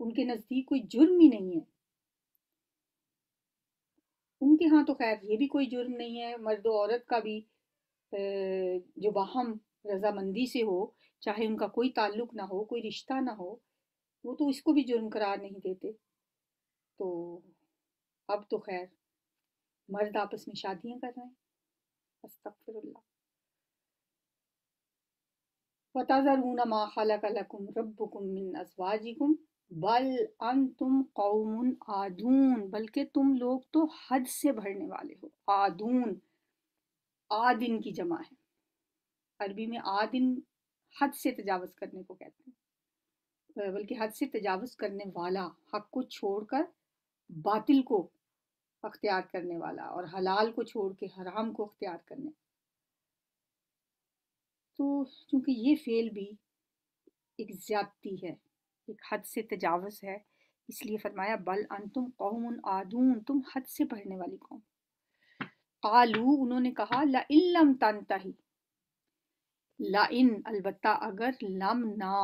ان کے نزدیک کوئی جرم ہی نہیں ہے. ان کے ہاں تو خیر یہ بھی کوئی جرم نہیں ہے، مرد و عورت کا بھی جو باہم رضامندی سے ہو، چاہے ان کا کوئی تعلق نہ ہو، کوئی رشتہ نہ ہو، وہ تو اس کو بھی جرم قرار نہیں دیتے. تو اب تو خیر مرد آپس میں شادیاں کر رہے ہیں. استغفر اللہ. وَتَذَرُونَ مَا خَلَقَ لَكُمْ رَبُّكُم مِّنْ أَزْوَاجِكُمْ بَلْ أَنْتُمْ قَوْمٌ عَادُونَ، بلکہ تم لوگ تو حد سے بڑھنے والے ہو. عادون، عادن کی جمع ہے. عربی میں عادن حد سے تجاوز کرنے کو کہتے ہیں، بلکہ حد سے تجاوز کرنے والا، حق کو چھوڑ کر باطل کو اختیار کرنے والا، اور حلال کو چھوڑ کے حرام کو اختیار کرنے. تو چونکہ یہ فعل بھی ایک زیادتی ہے، ایک حد سے تجاوز ہے، اس لیے فرمایا بل انتم قوم عادون، تم حد سے بڑھنے والی قوم. قالو، انہوں نے کہا لئن لم تنتہی، لئن البتہ اگر، لم نہ،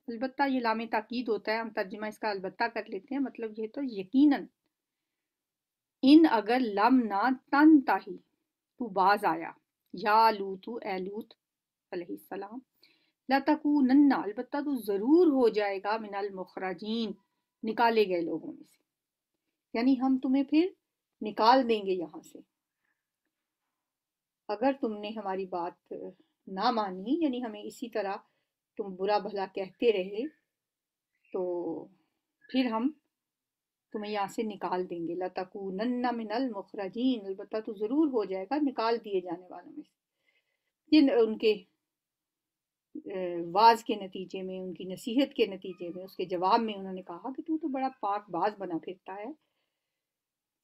البتہ یہ لام تاکید ہوتا ہے، ہم ترجمہ اس کا البتہ کر لیتے ہیں، مطلب یہ تو یقیناً، ان اگر لم نہ تنتہی، تو باز آیا، یا لوتو، اے لوت علیہ السلام، لَتَكُونَنَّ، البتہ تو ضرور ہو جائے گا، من المخرجین، نکالے گئے لوگوں میں سے، یعنی ہم تمہیں پھر نکال دیں گے یہاں سے اگر تم نے ہماری بات نہ مانی، یعنی ہمیں اسی طرح تم برا بھلا کہتے رہے تو پھر ہم تمہیں یہاں سے نکال دیں گے. لَتَكُونَنَّ مِنَ الْمُخْرَجِينَ، البتہ تو ضرور ہو جائے گا نکال دیے جانے والوں میں سے. یہ ان کے واز کے نتیجے میں، ان کی نصیحت کے نتیجے میں، اس کے جواب میں انہوں نے کہا کہ تو بڑا پاک باز بنا پھرتا ہے،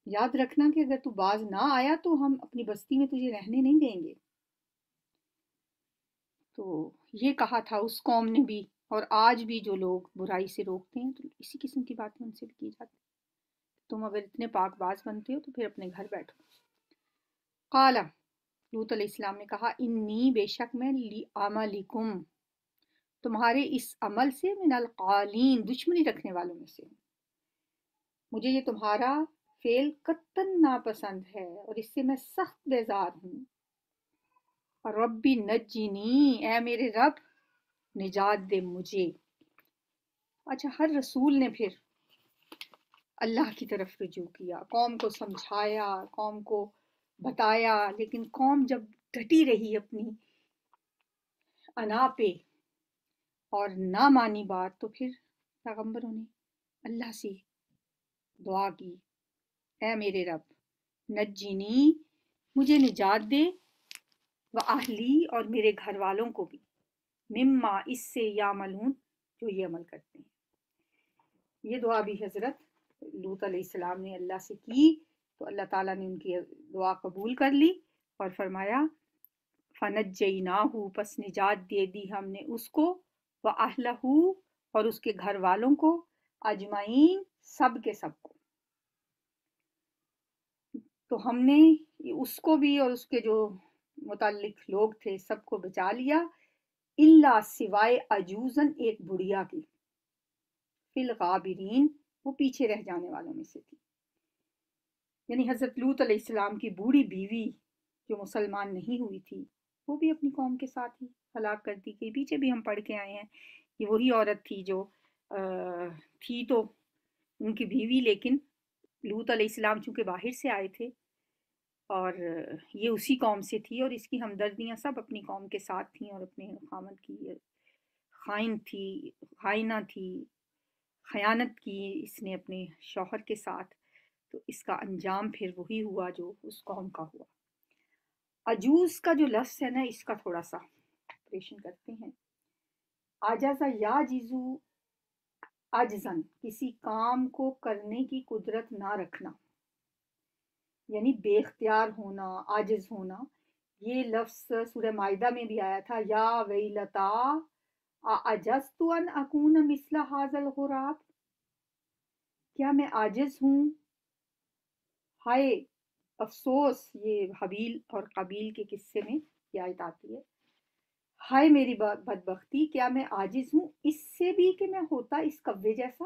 یاد رکھنا کہ اگر تو باز نہ آیا تو ہم اپنی بستی میں تجھے رہنے نہیں دیں گے. تو یہ کہا تھا اس قوم نے بھی، اور آج بھی جو لوگ برائی سے روکتے ہیں تو اسی قسم کی باتیں ان سے بھی کی جاتی ہیں. تم اگر اتنے پاک باز بنتے ہو تو پھر اپنے گھر بیٹھو. قال، لوط علیہ السلام نے کہا، انی، بے شک میں، لعملکم، تمہارے اس عمل سے، من القالین، دشمنی رکھنے والوں میں سے ہوں. مجھے یہ تمہارا فعل قطعاً ناپسند ہے اور اس سے میں سخت بیزار ہوں. ربی نجنی، اے میرے رب نجات دے مجھے. اچھا، ہر رسول نے پھر اللہ کی طرف رجوع کیا، قوم کو سمجھایا، قوم کو بتایا، لیکن قوم جب ڈٹی رہی اپنی انا پہ اور نہ مانی بات، تو پھر پیغمبروں نے اللہ سے دعا کی، اے میرے رب نجنی، مجھے نجات دے، و اہلی، اور میرے گھر والوں کو بھی، مما، اس سے، یعملون، جو یہ عمل کرتے ہیں. یہ دعا بھی حضرت لوط علیہ السلام نے اللہ سے کی تو اللہ تعالیٰ نے ان کی دعا قبول کر لی اور فرمایا فنجیناہ، پس نجات دے دی ہم نے اس کو، وَأَهْلَهُ، اور اس کے گھر والوں کو، اجمعین، سب کے سب کو. تو ہم نے اس کو بھی اور اس کے جو متعلق لوگ تھے سب کو بچا لیا، الا، سوائے، عجوزن، ایک بڑھیا کی، فی الغابرین، وہ پیچھے رہ جانے والوں میں سے تھی. یعنی حضرت لوط علیہ السلام کی بوڑھی بیوی جو مسلمان نہیں ہوئی تھی، وہ بھی اپنی قوم کے ساتھ ہی ہلاک کر دی گئی. پیچھے بھی ہم پڑھ کے آئے ہیں کہ وہی عورت تھی جو تھی تو ان کی بیوی، لیکن لوط علیہ السلام چونکہ باہر سے آئے تھے اور یہ اسی قوم سے تھی، اور اس کی ہمدردیاں سب اپنی قوم کے ساتھ تھیں، اور اپنے خامد کی خائن تھی، خائنہ تھی، خیانت کی اس نے اپنے شوہر کے ساتھ. تو اس کا انجام پھر وہی ہوا جو اس قوم کا ہوا. عجوز کا جو لفظ ہے نا، اس کا تھوڑا سا آپریشن کرتے ہیں. عجزا یا جیزو، عجزن، کسی کام کو کرنے کی قدرت نہ رکھنا، یعنی بے اختیار ہونا، عاجز ہونا. یہ لفظ سورہ مائدہ میں بھی آیا تھا، یا ویلتا اعجزت ان اکون مثل ھذا الغراب، کیا میں عاجز ہوں، ہائے افسوس. یہ حابیل اور قابیل کے قصے میں یہ آیت آتی ہے، ہائے میری بدبختی، کیا میں عاجز ہوں اس سے بھی کہ میں ہوتا اس کوے جیسا.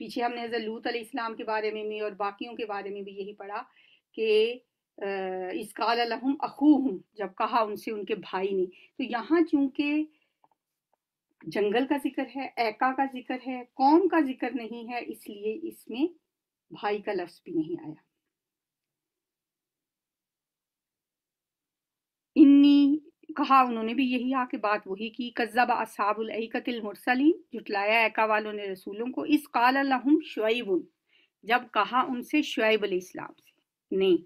پیچھے ہم نے حضرت لوط علیہ السلام کے بارے میں بھی اور باقیوں کے بارے میں بھی یہی پڑھا کہ اذ قال لہم اخوہم، جب کہا ان سے ان کے بھائی نے. تو یہاں چونکہ جنگل کا ذکر ہے، ایکا کا ذکر ہے، قوم کا ذکر نہیں ہے، اس لیے اس میں بھائی کا لفظ بھی نہیں آیا. انی کہا انہوں نے بھی یہی آ کے بات وہی کی. کذب اصحاب الایکۃ المرسلین، جھٹلایا ایکا والوں نے رسولوں کو. اذ قال لہم شعیب، جب کہا ان سے شعیب علیہ السلام سے. نہیں،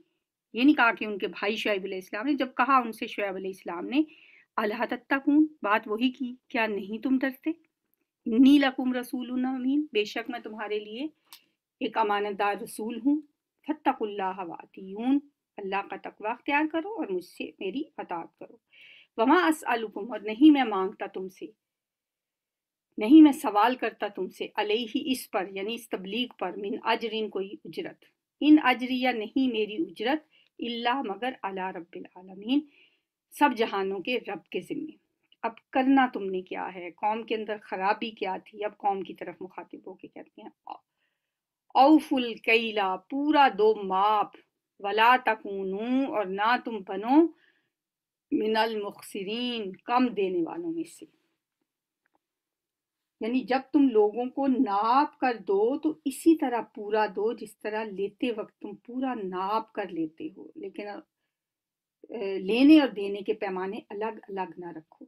یہ نہیں کہا کہ ان کے بھائی شعیب علیہ السلام نے، جب کہا ان سے شعیب علیہ السلام نے. الہ تتقون، بات وہی کی، کیا نہیں تم ڈرتے. انی لکم رسول امین، بے شک میں تمہارے لیے ایک امانت دار رسول ہوں. فاتقوا اللہ واطیعون، اللہ کا تقوی اختیار کرو اور مجھ سے میری اطاعت کرو. وما اسألکم، اور نہیں میں مانگتا تم سے، نہیں میں سوال کرتا تم سے، علیہ اس پر یعنی اس تبلیغ پر، من اجرین کوئی اجرت. ان اجریہ نہیں میری اجرت، الا مگر علی رب العالمین، سب جہانوں کے رب کے ذمے. اب کرنا تم نے کیا ہے، قوم کے اندر خرابی کیا تھی. اب قوم کی طرف مخاطب ہو کے کہتے ہیں اوف الکیلا، پورا دو ماپ، ولا تکونوا، اور نہ تم بنو، من المخسرین، کم دینے والوں میں سے. یعنی جب تم لوگوں کو ناپ کر دو تو اسی طرح پورا دو جس طرح لیتے وقت تم پورا ناپ کر لیتے ہو، لیکن لینے اور دینے کے پیمانے الگ الگ نہ رکھو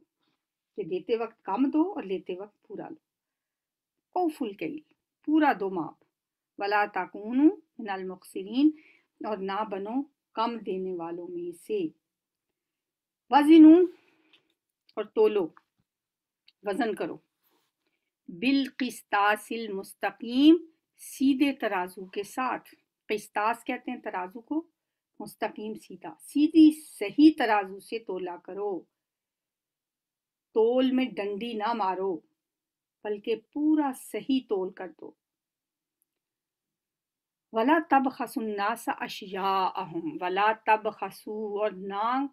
کہ دیتے وقت کم دو اور لیتے وقت پورا لو. اوف الکیل، پورا دو ماپ. ولا تکونوا من المخسرین، اور نہ بنو کم دینے والوں میں سے. وزنوا، اور تولو، وزن کرو. بالقسطاس المستقیم، سیدھے ترازو کے ساتھ. قسطاس کہتے ہیں ترازو کو، مستقیم سیدھا، سیدھی صحیح ترازو سے تولا کرو. تول میں ڈنڈی نہ مارو بلکہ پورا صحیح تول کر دو. ولا تبخسوا الناس اشیاءہم، ولا تبخسوا، اور نہ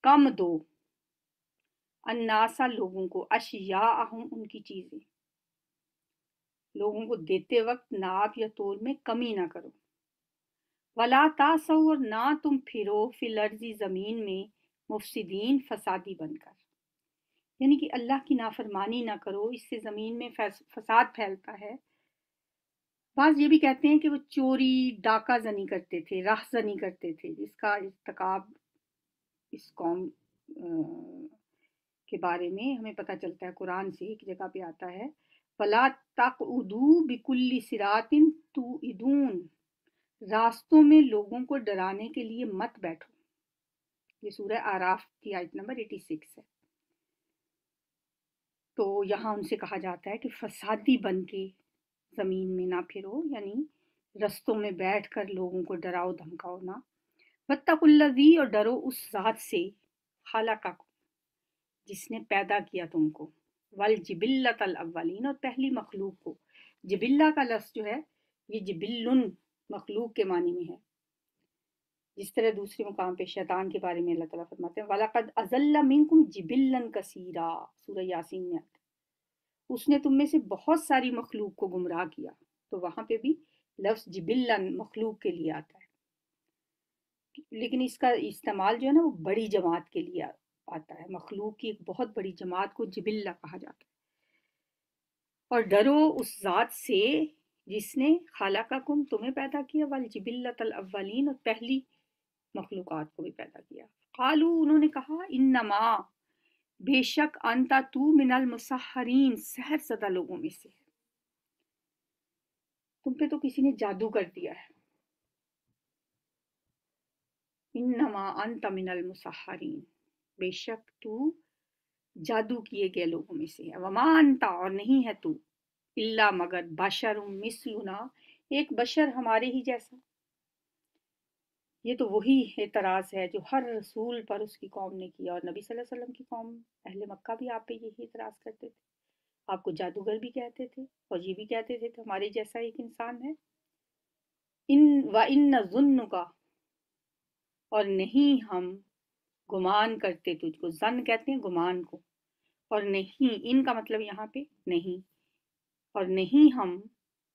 کم دو، الناس لوگوں کو، اشیاءہم ان کی چیزیں. لوگوں کو دیتے وقت ناپ یا تول میں کمی نہ کرو. ولا تاسوا، اور نہ تم پھرو، فی الارض زمین میں، مفسدین فسادی بن کر. یعنی کہ اللہ کی نافرمانی نہ کرو، اس سے زمین میں فساد پھیلتا ہے. بعض یہ بھی کہتے ہیں کہ وہ چوری ڈاکہ زنی کرتے تھے، راہ زنی کرتے تھے، جس کا ارتکاب اس قوم کے بارے میں ہمیں پتہ چلتا ہے قرآن سے. ایک جگہ پہ آتا ہے فَلَا تَقْعُدُوا بِكُلِّ صِرَاطٍ تُوعِدُونَ، راستوں میں لوگوں کو ڈرانے کے لیے مت بیٹھو. یہ سورہ اعراف کی آیت نمبر 86 ہے. تو یہاں ان سے کہا جاتا ہے کہ فسادی بن کے زمین میں نہ پھرو، یعنی رستوں میں بیٹھ کر لوگوں کو ڈراؤ دھمکاؤ نہ. واتقوا الذی، اور ڈرو اس ذات سے، خلقکم، جس نے پیدا کیا تم کو، والجبلۃ الاولین، اور پہلی مخلوق کو. جبلہ کا لفظ جو ہے یہ جبلن مخلوق کے معنی میں ہے. جس طرح دوسرے مقام پہ شیطان کے بارے میں اللہ تعالیٰ فرماتے ہیں وَلَقَدْ أَضَلَّ مِنْكُمْ جِبِلًّا كَثِيرًا، سورہ یاسین میں آتا ہے اس نے تم میں سے بہت ساری مخلوق کو گمراہ کیا. تو وہاں پہ بھی لفظ جبلن مخلوق کے لیے آتا ہے، لیکن اس کا استعمال جو ہے نا وہ بڑی جماعت کے لیے آتا ہے. مخلوق کی ایک بہت بڑی جماعت کو جبلہ کہا جاتا ہے. اور ڈرو اس ذات سے جس نے خلقکم، تمہیں پیدا کیا، والجبلۃ الاولین، اور پہلی مخلوقات کو بھی پیدا کیا. قالو، انہوں نے کہا، انما، بے شک، انتا تو، من المسحرین، سحر زدہ لوگوں میں سے، تم پہ تو کسی نے جادو کر دیا ہے. انما انت من المسحرین، بے شک تو جادو کیے گئے لوگوں میں سے ہے. وما انتا، اور نہیں ہے تو، الا مگر، بشر مثلنا، ایک بشر ہمارے ہی جیسا. یہ تو وہی اعتراض ہے جو ہر رسول پر اس کی قوم نے کیا، اور نبی صلی اللہ علیہ وسلم کی قوم اہل مکہ بھی آپ پہ یہی اعتراض کرتے تھے. آپ کو جادوگر بھی کہتے تھے اور یہ بھی کہتے تھے کہ ہمارے جیسا ایک انسان ہے. وَإِنَّ ظُنُّكَ، اور نہیں ہم گمان کرتے تجھ کو. ظن کہتے ہیں گمان کو، اور نہیں، ان کا مطلب یہاں پہ نہیں، اور نہیں ہم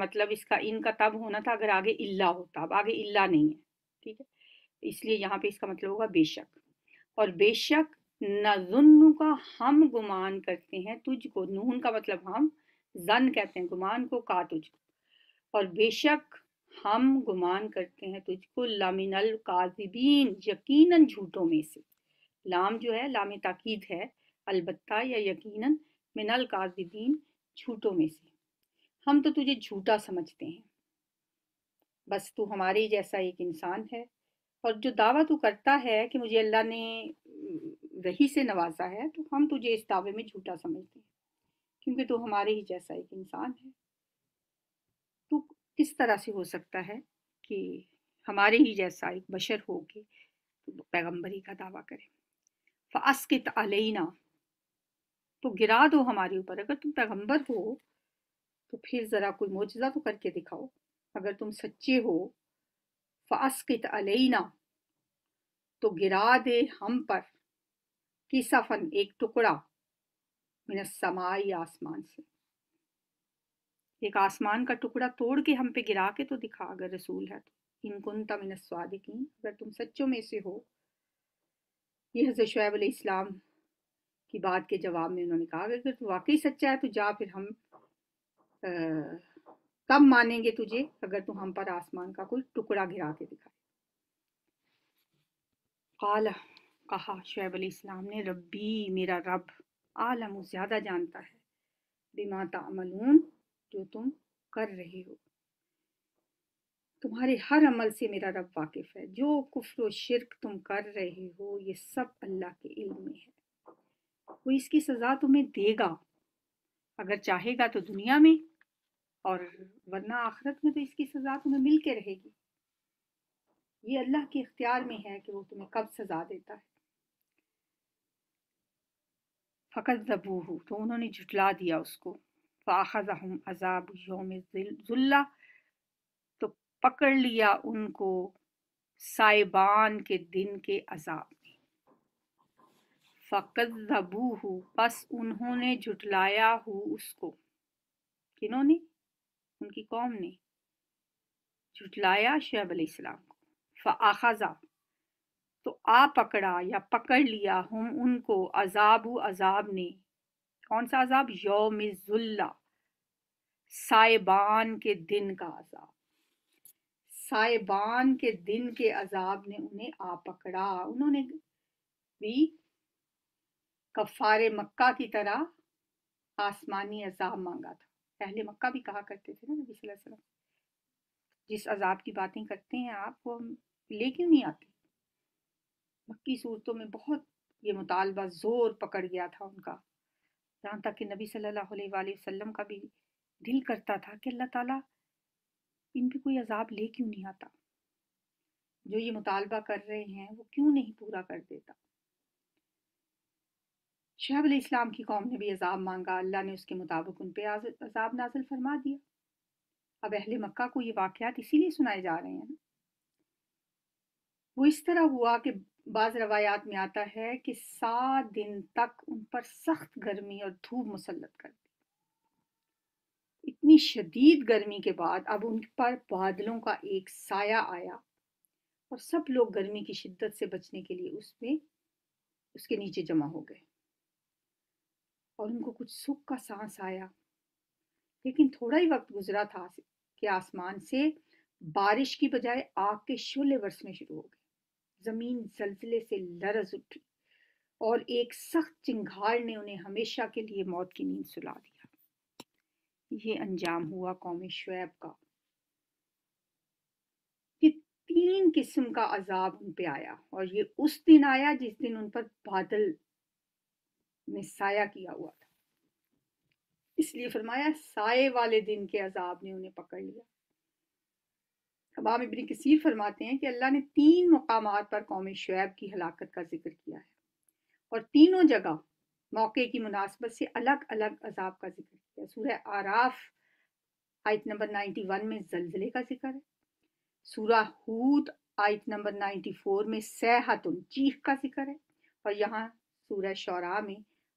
مطلب اس کا ان کا تب ہونا تھا اگر آگے الا ہوتا، اب آگے الا نہیں ہے، ٹھیک ہے، اس لیے یہاں پہ اس کا مطلب ہوگا بے شک، اور بے شک نظن کا ہم گمان کرتے ہیں تجھ کو، نون کا مطلب ہم، زن کہتے ہیں گمان کو، کا تجھ کو، اور بے شک ہم گمان کرتے ہیں تجھ کو لمن الکاذبین، یقیناً جھوٹوں میں سے، لام جو ہے لام تاکید ہے، البتہ یا یقیناً، من الکاذبین، جھوٹوں میں سے، ہم تو تجھے جھوٹا سمجھتے ہیں، بس تو ہمارے ہی جیسا ایک انسان ہے، اور جو دعویٰ تو کرتا ہے کہ مجھے اللہ نے وحی سے نوازا ہے، تو ہم تجھے اس دعوے میں جھوٹا سمجھتے ہیں کیونکہ تو ہمارے ہی جیسا ایک انسان ہے، تو کس طرح سے ہو سکتا ہے کہ ہمارے ہی جیسا ایک بشر ہو کے پیغمبری کا دعویٰ کرے۔ فَأَسْقِطْ عَلَيْنَا، تو گرا دو ہمارے اوپر، اگر تم پیغمبر ہو تو پھر ذرا کوئی معجزہ تو کر کے دکھاؤ، اگر تم سچے ہو، فَأَسْقِطْ عَلَيْنَا، تو گرا دے ہم پر، کسفن، ایک ٹکڑا، من السماء، آسمان سے، ایک آسمان کا ٹکڑا توڑ کے ہم پہ گرا کے تو دکھا اگر رسول ہے تو، ان کنت من الصادقین، اگر تم سچوں میں سے ہو۔ یہ حضرت شعیب علیہ السلام کی بات کے جواب میں انہوں نے کہا اگر تو واقعی سچا ہے تو جا، پھر ہم کب مانیں گے تجھے اگر تو ہم پر آسمان کا کوئی ٹکڑا گرا کے دکھائے۔ قال، کہا شعیب علیہ السلام نے، ربی، میرا رب، عالم، زیادہ جانتا ہے، بما تعملون، جو تم کر رہے ہو، تمہارے ہر عمل سے میرا رب واقف ہے، جو کفر و شرک تم کر رہے ہو یہ سب اللہ کے علم میں ہے، وہ اس کی سزا تمہیں دے گا، اگر چاہے گا تو دنیا میں، اور ورنہ آخرت میں تو اس کی سزا تمہیں مل کے رہے گی، یہ اللہ کے اختیار میں ہے کہ وہ تمہیں کب سزا دیتا ہے۔ فَكَذَّبُوهُ، تو انہوں نے جھٹلا دیا اس کو، فَأَخَذَهُمْ عَذَابُ يَوْمِ الظُّلَّةِ، تو پکڑ لیا ان کو سائبان کے دن کے عذاب نے، فَكَذَّبُوهُ، پس انہوں نے جھٹلایا ہو اس کو، کنہوں نے؟ ان کی قوم نے جھٹلایا شعیب علیہ السلام کو، فَأَخَذَ، تو آ پکڑا یا پکڑ لیا ہم ان کو، عذاب نے، کون سا عذاب؟ یوم الظلہ، سائبان کے دن کا عذاب، سائبان کے دن کے عذاب نے انہیں آ پکڑا، انہوں نے بھی کفار مکہ کی طرح آسمانی عذاب مانگا تھا، اہل مکہ بھی کہا کرتے تھے نا نبی صلی اللہ علیہ وسلم، جس عذاب کی باتیں کرتے ہیں آپ وہ لے کیوں نہیں آتے؟ مکی صورتوں میں بہت یہ مطالبہ زور پکڑ گیا تھا ان کا، یہاں تک کہ نبی صلی اللہ علیہ وآلہ وسلم کا بھی دل کرتا تھا کہ اللہ تعالیٰ ان پہ کوئی عذاب لے کیوں نہیں آتا، جو یہ مطالبہ کر رہے ہیں وہ کیوں نہیں پورا کر دیتا۔ شعیب علیہ السلام کی قوم نے بھی عذاب مانگا، اللہ نے اس کے مطابق ان پہ عذاب نازل فرما دیا۔ اب اہل مکہ کو یہ واقعات اسی لیے سنائے جا رہے ہیں، وہ اس طرح ہوا کہ بعض روایات میں آتا ہے کہ 7 دن تک ان پر سخت گرمی اور دھوپ مسلط کر دی، اتنی شدید گرمی کے بعد اب ان پر بادلوں کا ایک سایہ آیا اور سب لوگ گرمی کی شدت سے بچنے کے لیے اس کے نیچے جمع ہو گئے، اور ان کو کچھ سکھ کا سانس آیا، لیکن تھوڑا ہی وقت گزرا تھا کہ آسمان سے بارش کی بجائے آگ کے شعلے برسنے شروع ہو گئے، زمین زلزلے سے لرز اٹھی، اور ایک سخت چنگھاڑ نے انہیں ہمیشہ کے لیے موت کی نیند سلا دیا۔ یہ انجام ہوا قوم شعیب کا، کہ 3 قسم کا عذاب ان پہ آیا، اور یہ اس دن آیا جس دن ان پر بادل نے سایہ کیا ہوا تھا، اس لیے فرمایا سائے والے دن کے عذاب نے انہیں پکڑ لیا۔ امام ابن کثیر فرماتے ہیں کہ اللہ نے 3 مقامات پر قوم شعیب کی ہلاکت کا ذکر کیا ہے، اور تینوں جگہ موقع کی مناسبت سے الگ الگ عذاب کا ذکر کیا۔ سورہ آراف آیت نمبر 91 میں زلزلے کا ذکر ہے، سورہ ہود آیت نمبر 94 میں صیحۃ، چیخ کا ذکر ہے، اور یہاں سورہ شعراء میں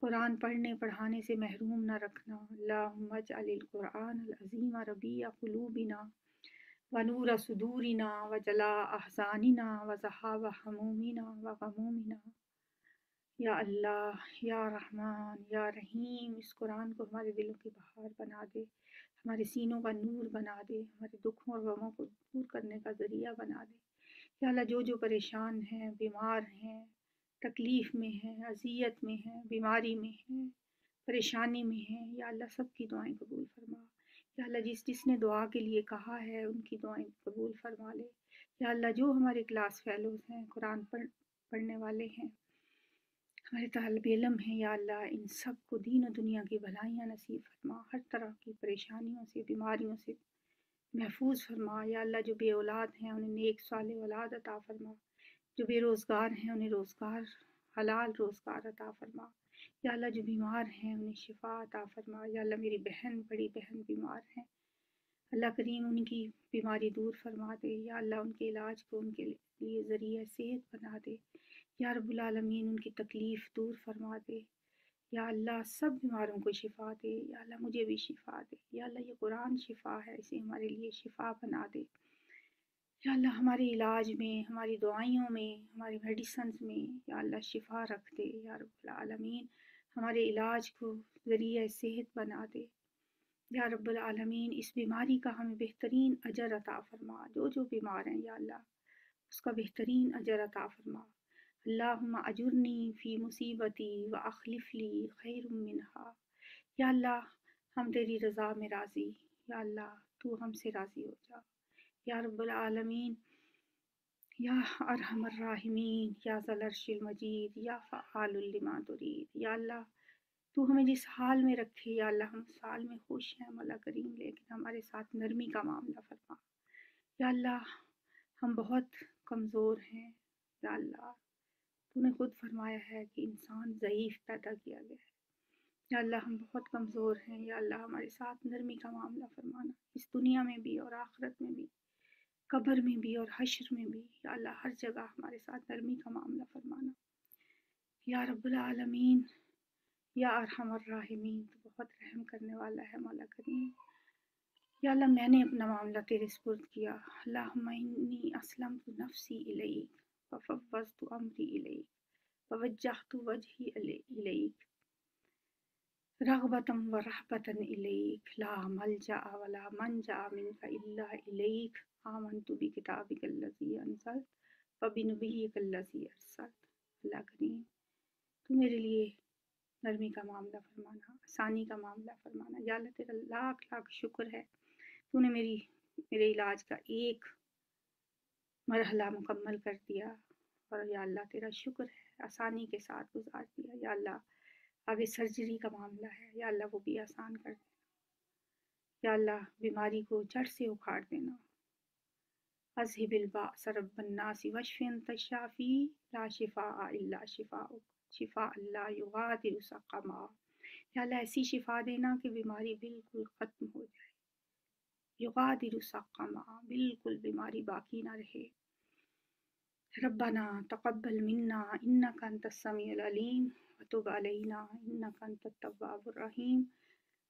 قرآن پڑھنے پڑھانے سے محروم نہ رکھنا۔ اللہم اجعل القرآن العظیم ربیع قلوبنا ونور صدورنا وجلاء احزاننا وذہاب ہمومنا وغمومنا۔ یا اللہ، یا رحمان، یا رحیم، اس قرآن کو ہمارے دلوں کی بہار بنا دے، ہمارے سینوں کا نور بنا دے، ہمارے دکھوں اور غموں کو دور کرنے کا ذریعہ بنا دے۔ یا اللہ، جو پریشان ہیں، بیمار ہیں، تکلیف میں ہیں، اذیت میں ہیں، بیماری میں ہیں، پریشانی میں ہیں، یا اللہ سب کی دعائیں قبول فرما۔ یا اللہ، جس نے دعا کے لیے کہا ہے ان کی دعائیں قبول فرما لے۔ یا اللہ، جو ہمارے کلاس فیلوز ہیں، قرآن پڑھنے والے ہیں، ہمارے طالب علم ہیں، یا اللہ ان سب کو دین و دنیا کی بھلائیاں نصیب فرما، ہر طرح کی پریشانیوں سے، بیماریوں سے محفوظ فرما۔ یا اللہ، جو بے اولاد ہیں انہیں نیک صالح اولاد عطا فرما، جو بے روزگار ہیں انہیں روزگار، حلال روزگار عطا فرما۔ یا اللہ، جو بیمار ہیں انہیں شفا عطا فرما۔ یا اللہ، میری بہن، بڑی بہن بیمار ہیں، اللہ کریم ان کی بیماری دور فرما دے۔ یا اللہ، ان کے علاج کو ان کے لیے ذریعہ صحت بنا دے۔ یا رب العالمین، ان کی تکلیف دور فرما دے۔ یا اللہ، سب بیماروں کو شفا دے۔ یا اللہ، مجھے بھی شفا دے۔ یا اللہ، یہ قرآن شفا ہے، اسے ہمارے لیے شفا بنا دے۔ یا اللہ، ہمارے علاج میں، ہماری دعائیوں میں، ہماری میڈیسنز میں یا اللہ شفا رکھ دے۔ یا رب العالمین، ہمارے علاج کو ذریعہ صحت بنا دے۔ یا رب العالمین، اس بیماری کا ہمیں بہترین اجر عطا فرما۔ جو بیمار ہیں یا اللہ اس کا بہترین اجر عطا فرما۔ اللہم اجرنی فی مصیبتی واخلف لی خیر منہا۔ یا اللہ، ہم تیری رضا میں راضی، یا اللہ تو ہم سے راضی ہو جا۔ یا رب العالمین، یا ارحم الراحمین، یا ذی العرش المجید، یا فعال لما ترید۔ یا اللہ، تو ہمیں جس حال میں رکھے یا اللہ ہم اس حال میں خوش ہیں مولا کریم، لیکن ہمارے ساتھ نرمی کا معاملہ فرما۔ یا اللہ، ہم بہت کمزور ہیں، یا اللہ تو نے خود فرمایا ہے کہ انسان ضعیف پیدا کیا گیا ہے۔ یا اللہ، ہم بہت کمزور ہیں، یا اللہ ہمارے ساتھ نرمی کا معاملہ فرمانا، اس دنیا میں بھی اور آخرت میں بھی، قبر میں بھی اور حشر میں بھی۔ یا اللہ، ہر جگہ ہمارے ساتھ نرمی کا معاملہ فرمانا۔ یا رب العالمین، یا ارحم الراحمین، تو بہت رحم کرنے والا ہے مولا کریم۔ یا اللہ، میں نے اپنا معاملہ تیرے سپرد کیا۔ اللہم انی اسلمت نفسی الیک وفوضت امری الیک ووجہت وجہی الیک رغبتا ورہبتا الیک لا ملجأ ولا منجأ منک الا الیک آمنت بکتابک الذی انزلت وبنبیک الذی ارسلت۔ اللہ کریم، تو میرے لیے نرمی کا معاملہ فرمانا، آسانی کا معاملہ فرمانا۔ یا اللہ، تیرا لاکھ لاکھ شکر ہے، تو نے میرے علاج کا ایک مرحلہ مکمل کر دیا، اور یا اللہ تیرا شکر ہے، آسانی کے ساتھ گزار دیا۔ یا اللہ، آگے سرجری کا معاملہ ہے، یا اللہ وہ بھی آسان کر دینا۔ یا اللہ، بیماری کو جڑ سے اکھاڑ دینا۔ اذہب الباس رب الناس واشف انت الشافی لا شفاء الا شفاؤک شفاء لا یغادر سقما۔ یا اللہ، ایسی شفا دینا کہ بیماری بالکل ختم ہو جائے، یغادر سقما، بالکل بیماری باقی نہ رہے۔ ربنا تقبل منا انک انت السمیع العلیم وتب علینا انک انت التواب الرحیم،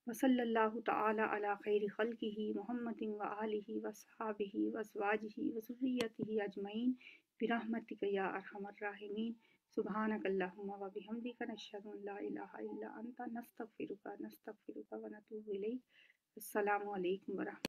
وصلی اللہ تعالی علی خیر خلقہ محمد وآلہ وصحابہ وازواجہ وذریتہ اجمعین برحمتک یا ارحم الراحمین۔ سبحانک اللہم وبحمدک نشہد ان لا الہ الا انت نستغفرک ونتوب الیک۔ السلام علیکم ورحمۃ اللہ۔